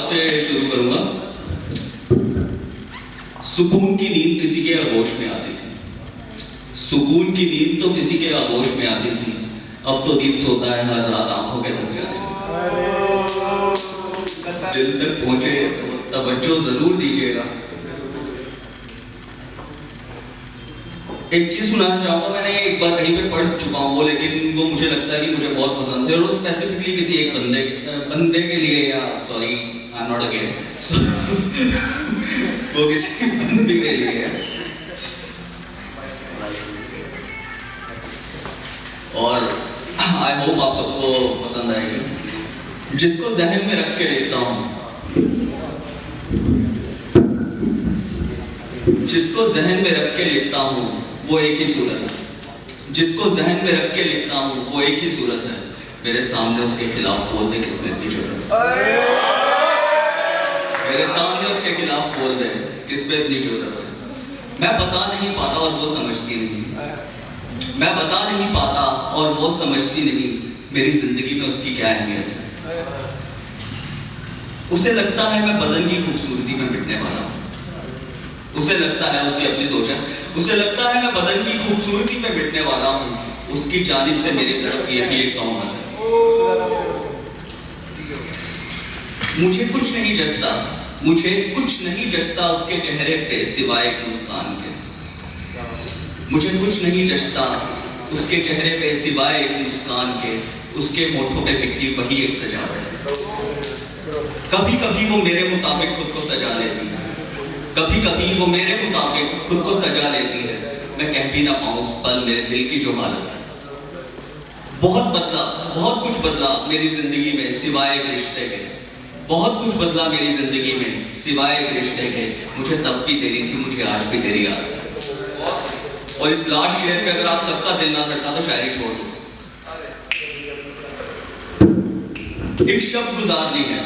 से शुरू करूंगा। सुकून की नींद किसी के आगोश में आती थी, सुकून की नींद तो किसी के आगोश में आती थी। अब तो दीप सोता है हर रात आंखों के थक जाने में। दिल तक पहुंचे तो तवज्जो जरूर दीजिएगा। एक चीज सुनाना चाहूंगा, मैंने एक बार कहीं पे पढ़ चुका हूँ वो, लेकिन वो मुझे लगता है कि मुझे बहुत पसंद है और स्पेसिफिकली किसी एक बंदे के लिए, या sorry I am not again, वो किसी बंदे के लिए है और आई होप आप सबको पसंद आएगी। जिसको जहन में रख के लिखता हूँ, जिसको जहन में रख के लिखता हूँ वो एक ही सूरत है। जिसको जहन में रख के लिखता हूँ वो एक ही सूरत है। मेरे सामने उसके खिलाफ बोल दे किसमें इतनी जरूरत है। मेरे सामने उसके खिलाफ बोल दे किस पे इतनी जरूरत है। मैं बता नहीं पाता और वो समझती नहीं। मैं बता नहीं पाता और वो समझती नहीं। मेरी जिंदगी में उसकी क्या अहमियत है। उसे लगता है मैं बदन की खूबसूरती में मिटने वाला हूँ। उसे लगता है, उसकी अपनी सोच है, उसे लगता है मैं बदन की खूबसूरती में मिटने वाला हूँ। उसकी जानिब से मेरी तरफ ये भी एक तोहमत है। मुझे कुछ नहीं जचता, मुझे कुछ नहीं जचता उसके चेहरे पे सिवाय एक मुस्कान के। मुझे कुछ नहीं जचता उसके चेहरे पे सिवाय एक मुस्कान के। उसके होठों पे बिखरी वही एक सजावट। कभी कभी वो मेरे मुताबिक खुद को सजा लेती है, कभी कभी वो मेरे मुताबिक खुद को सजा लेती है। मैं कह भी ना पाऊं उस पल मेरे दिल की जो हालत है। बहुत बदला, बहुत कुछ बदला मेरी जिंदगी में सिवाय एक रिश्ते के। बहुत कुछ बदला मेरी जिंदगी में सिवाय एक रिश्ते के। मुझे तब भी तेरी थी, मुझे आज भी तेरी याद है। और इस लास्ट शेर पे अगर आप सबका दिल ना धड़का तो शायरी छोड़ दो। एक शब्द गुजारनी है,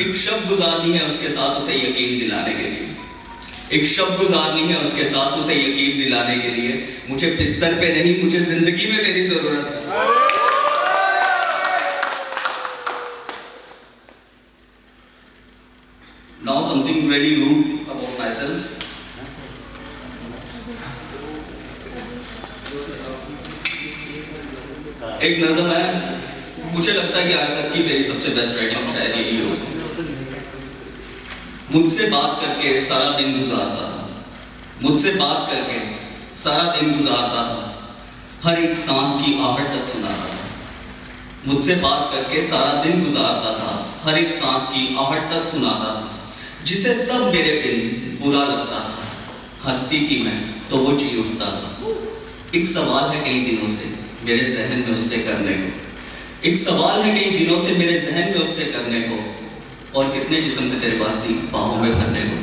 एक शब्द गुजारनी है उसके साथ उसे यकीन दिलाने के लिए। एक शब्द गुजारनी है उसके साथ उसे यकीन दिलाने के लिए। मुझे बिस्तर पे नहीं, मुझे जिंदगी में तेरी जरूरत है। Now something very rude about myself. एक नज़म है, मुझे लगता है कि आज तक की मेरी सबसे बेस्ट राइटिंग शायद यही हो। मुझसे बात करके सारा दिन गुजारता था, मुझसे बात करके सारा दिन गुजारता था। हर एक सांस की आहट तक सुनाता था। मुझसे बात करके सारा दिन गुजारता था, हर एक सांस की आहट तक सुनाता था। जिसे सब मेरे बिन बुरा लगता था, हंसती थी मैं तो वो जी उठता था। एक सवाल है कई दिनों से मेरे जहन में उससे करने को। एक सवाल है कई दिनों से मेरे जहन में उससे करने को। और कितने जिस्म थे तेरे पास थी बाहों में भरने को।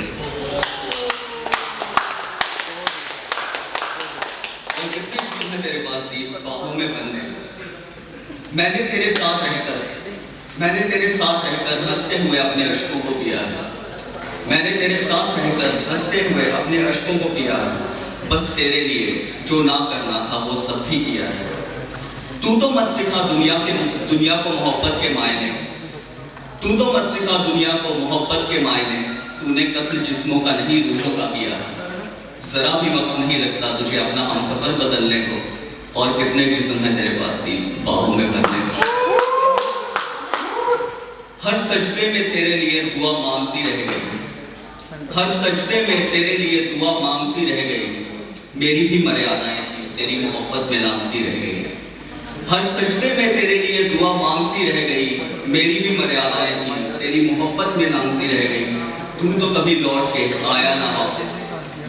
और कितने जिस्म थे तेरे पास थी बाहों में भरने को। मैंने तेरे साथ रहकर हंसते हुए अपने अश्कों को पिया है। मैंने तेरे साथ रहकर हंसते हुए अपने अश्कों को पिया है। बस तेरे लिए जो ना करना था वो सब भी किया है। तू तो मत सिखा दुनिया को मोहब्बत के मायने। तू तो मत सिखा दुनिया को मोहब्बत के मायने। तूने कत्ल जिस्मों का नहीं रूहों का किया है। जरा भी वक्त नहीं लगता तुझे अपना हमसफर बदलने को। और कितने जिस्म है तेरे पास थी बाहों में भरने को। हर सजदे में तेरे लिए दुआ मांगती रह गई। हर सजदे में तेरे लिए दुआ मांगती रह गई। मेरी भी मर्यादाएं थी तेरी मोहब्बत में लांघती रह गई। हर सजदे में तेरे लिए दुआ मांगती रह गई। मेरी भी मर्यादाएं थी तेरी मोहब्बत में लांघती रह गई। तू तो कभी लौट के आया ना वापस।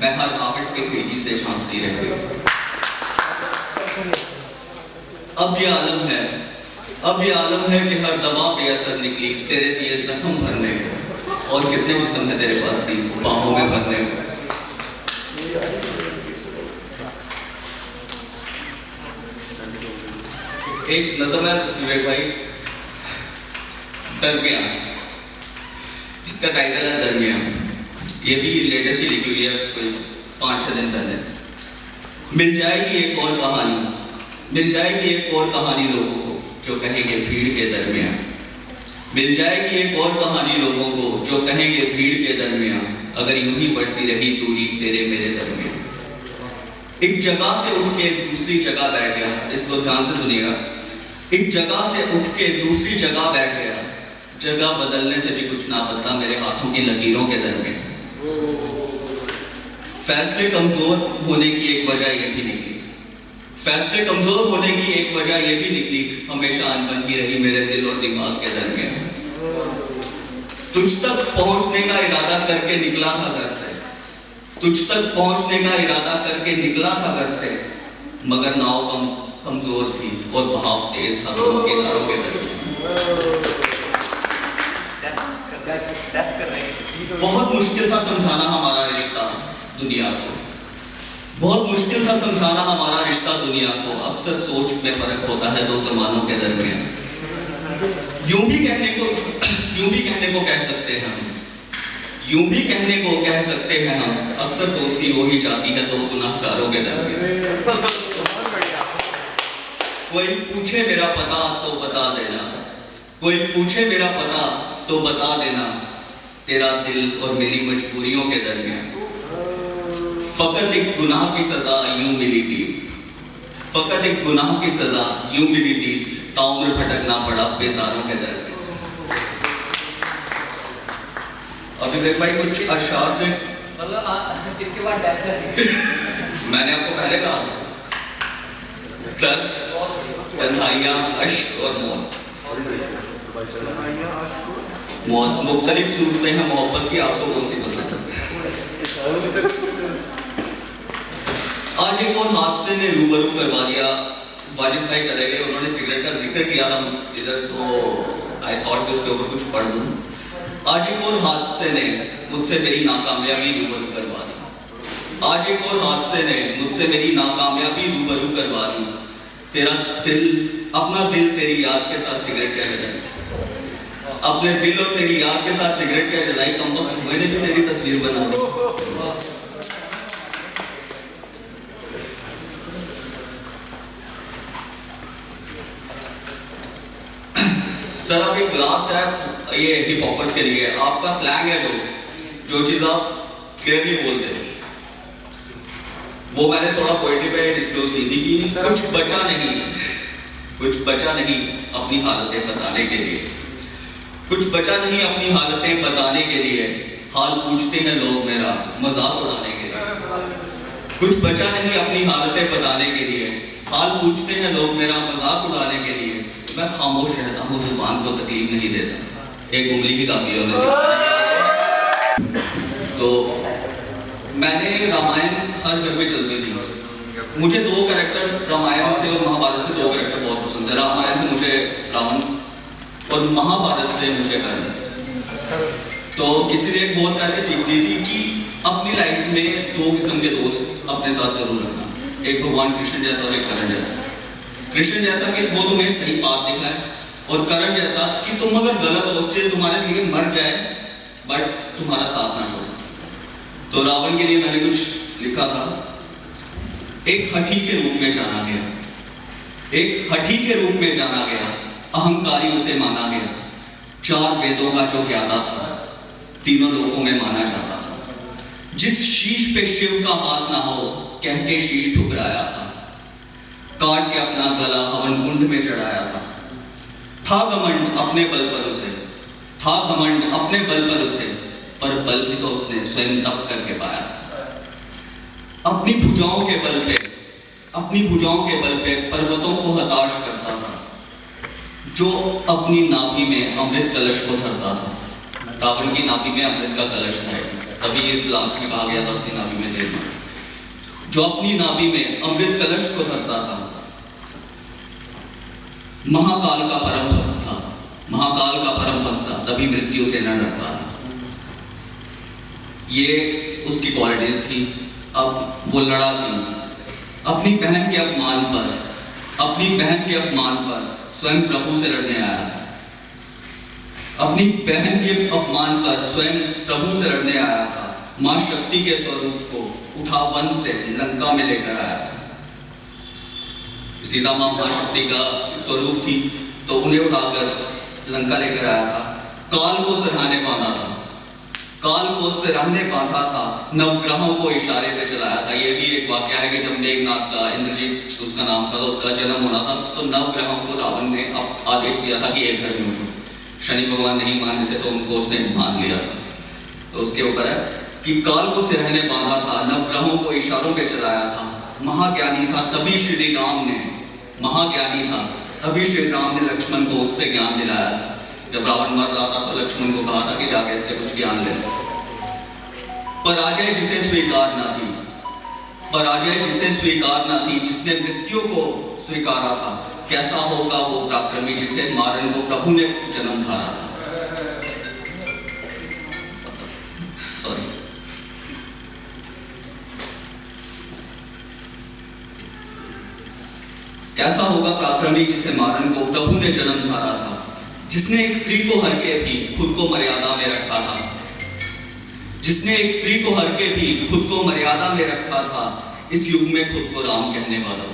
मैं हर आहट के खिड़की से झांकती रह गई। अब ये आलम है कि हर दवा बेअसर निकली तेरे दिए जख्म भरने को। और कितने जिस्म थे तेरे पास थी बाहों में भरने को। एक नज़म है विवेक भाई, दरमियान, जिसका टाइटल है दरमियान। ये भी लेटेस्ट ही लिखी हुई है, कोई 5-6 दिन पहले। मिल जाएगी एक और कहानी, मिल जाएगी एक और कहानी लोगों को जो कहेंगे भीड़ के दरमियान। मिल जाएगी एक और कहानी लोगों को जो कहेंगे भीड़ के दरमियान, अगर यूं ही बढ़ती रही दूरी तेरे मेरे दरमियान। एक जगह से उठ के दूसरी जगह बैठ गया, इसको ध्यान से सुनिएगा। एक जगह से उठ के दूसरी जगह बैठ गया, जगह बदलने से भी कुछ ना बदला मेरे हाथों की लकीरों के दरमियान। फैसले कमजोर होने की एक वजह यह भी निकली, फैसले कमजोर होने की एक वजह यह भी निकली, हमेशा अनबन ही रही मेरे दिल और दिमाग के दरमियान। तुझ तक पहुंचने का इरादा करके निकला था घर से, तुझ तक पहुंचने का इरादा करके निकला था घर से, मगर नाव कमजोर थी और बहाव तेज था दोनों किनारों के दरमियान। बहुत मुश्किल था समझाना हमारा रिश्ता दुनिया को, बहुत मुश्किल था समझाना हमारा रिश्ता दुनिया को। अक्सर सोच में फर्क होता है दो जमानों के दरमियान। यूं भी कहने को कह सकते हैं हम, यूं भी कहने को कह सकते हैं हम, अक्सर दोस्ती हो ही जाती है दो गुनाहगारों के दरमियान। कोई पूछे मेरा पता तो बता देना, कोई पूछे मेरा पता तो बता देना, तेरा दिल और मेरी मजबूरियों के दरमियान। फकत एक गुनाह की सजा यूं मिली थी, फकत एक गुनाह की सजा यूं मिली थी, ताउम्र भटकना पड़ा बेजारों के दरमियान। अभी देख भाई कुछ अशार से मतलब इसके बाद मैंने आपको पहले कहा, दर्द, तन्हाइयाँ, अश्क और मौत। मौत मुख्तलिफ सूरतें हैं मोहब्बत की, आपको कौन सी पसंद है? आज एक और हादसे ने रूबरू करवा दिया। वाजिद भाई चले गए, उन्होंने सिगरेट का जिक्र किया था इधर, तो आई थॉट उसके ऊपर कुछ पढ़ दूं। आज एक और हादसे ने मुझसे मेरी नाकामयाबी रूबरू करवा दी, आज एक और हादसे ने मुझसे मेरी नाकामयाबी रूबरू करवा दी। तेरा दिल, अपना दिल तेरी याद के साथ सिगरेट क्या जलाई, अपने दिल और तेरी याद के साथ सिगरेट क्या जलाई, कम वक्त मैंने भी तेरी तस्वीर बना दी। सर अब एक लास्ट है ये हिप हॉपर्स के लिए, आपका स्लैंग है जो चीज आप क्लियरली बोलते हैं, वो मैंने थोड़ा पोएट्री पे डिस्क्लोज की थी कि कुछ बचा नहीं, कुछ बचा नहीं अपनी हालतें बताने के लिए, कुछ बचा नहीं अपनी हालतें बताने के लिए, हाल पूछते हैं लोग मेरा मजाक उड़ाने के लिए। कुछ बचा नहीं अपनी हालतें बताने के लिए, हाल पूछते हैं लोग मेरा मजाक उड़ाने के लिए, मैं खामोश रहता हूँ, जुबान को तकलीफ नहीं देता। एक उंगली भी काफी है। तो मैंने रामायण हर घर में चलती थी, मुझे दो कैरेक्टर रामायण से और महाभारत से दो कैरेक्टर बहुत पसंद है। रामायण से मुझे रावण और महाभारत से मुझे कर्ण। तो किसी ने एक बहुत पहले सीख दी थी कि अपनी लाइफ में दो किस्म के दोस्त अपने साथ जरूर रखना, एक भगवान कृष्ण जैसा और एक कर्ण जैसा। कृष्ण जैसा कि वो तुम्हें सही बात दिखाए, और कर्ण जैसा कि तुम अगर गलत हो उससे तुम्हारे लिए मर जाए बट तुम्हारा साथ ना छोड़े। तो रावण के लिए मैंने कुछ लिखा था, एक हठी के रूप में जाना गया, एक हठी के रूप में जाना गया, अहंकारी उसे माना गया, चार वेदों का जो ज्ञाता था, तीनों लोकों में माना जाता था। जिस शीश पे शिव का हाथ ना हो कह के शीश ठुकराया था, काट के अपना गला हवन कुंड में चढ़ाया था घमंड अपने बल पर उसे, था घमंड अपने बल पर उसे, पर बल भी तो उसने स्वयं तप करके पाया था। अपनी भुजाओं के बल पे, अपनी भुजाओं के बल पे पर्वतों को हताश करता था, जो अपनी नाभि में अमृत कलश को धरता था। रावण की नाभि में अमृत का कलश था, तभी ये लास्ट में कहा गया था उसकी नाभि में देना, जो अपनी नाभि में अमृत कलश को धरता था। महाकाल का परम भक्त था, महाकाल का परम भक्त था, तभी मृत्यु से न डरता था। ये उसकी क्वालिटीज थी। अब वो लड़ा थी अपनी बहन के अपमान पर, अपनी बहन के अपमान पर स्वयं प्रभु से लड़ने आया था। अपनी बहन के अपमान पर स्वयं प्रभु से लड़ने आया था। मां शक्ति के स्वरूप को उठा वन से लंका में लेकर आया था। सीता मां शक्ति का स्वरूप थी, तो उन्हें उठाकर लंका लेकर आया था, काल को सिरहाने बांधा था, काल को सिरहाने बांधा था, नवग्रहों को इशारे पे चलाया था। ये भी एक वाकया है कि जब मेघनाथ का, इंद्रजीत उसका नाम था, तो उसका जन्म होना था, तो नवग्रहों को रावण ने अब आदेश दिया था कि एक घर में उठो। शनि भगवान नहीं माने थे तो उनको उसने मान लिया था। तो उसके ऊपर है कि काल को सिरहाने बांधा था, नवग्रहों को इशारों पे चलाया था, महाज्ञानी था, तभी श्री राम ने, महाज्ञानी था, तभी श्री राम ने लक्ष्मण को उससे ज्ञान दिलाया था। जब रावण मर रहा था तो लक्ष्मण को कहा था कि जाके इससे कुछ ज्ञान ले लो। पराजय जिसे स्वीकार ना थी, पराजय जिसे स्वीकार ना थी, जिसने मृत्यु को स्वीकारा था, कैसा होगा वो पराक्रमी जिसे मारन को प्रभु ने जन्म धारा था। सॉरी, कैसा होगा पराक्रमी जिसे मारन को प्रभु ने जन्म धारा था, जिसने एक स्त्री को हर के भी खुद को मर्यादा में रखा था, जिसने एक स्त्री को हर के भी खुद को मर्यादा में रखा था। इस युग में खुद को राम कहने वालों,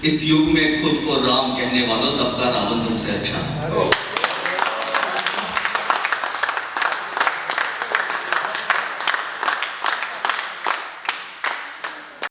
इस युग में खुद को राम कहने वालों, तब का रावण तुमसे अच्छा है।